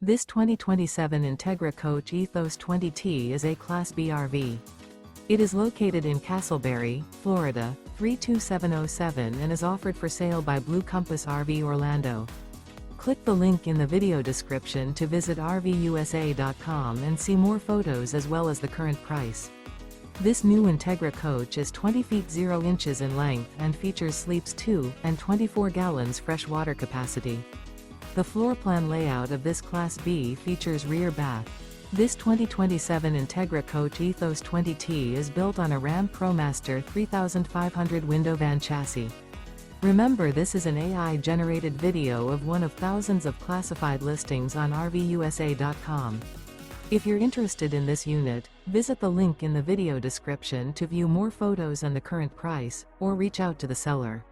This 2027 Entegra Coach Ethos 20T is a Class B RV. It is located in Casselberry, Florida, 32707 and is offered for sale by Blue Compass RV Orlando. Click the link in the video description to visit RVUSA.com and see more photos as well as the current price. This new Entegra Coach is 20 feet 0 inches in length and features sleeps 2 and 24 gallons fresh water capacity. The floor plan layout of this Class B features rear bath. This 2027 Entegra Coach Ethos 20T is built on a RAM ProMaster 3500 window van chassis. Remember, this is an AI-generated video of one of thousands of classified listings on RVUSA.com. If you're interested in this unit, visit the link in the video description to view more photos and the current price, or reach out to the seller.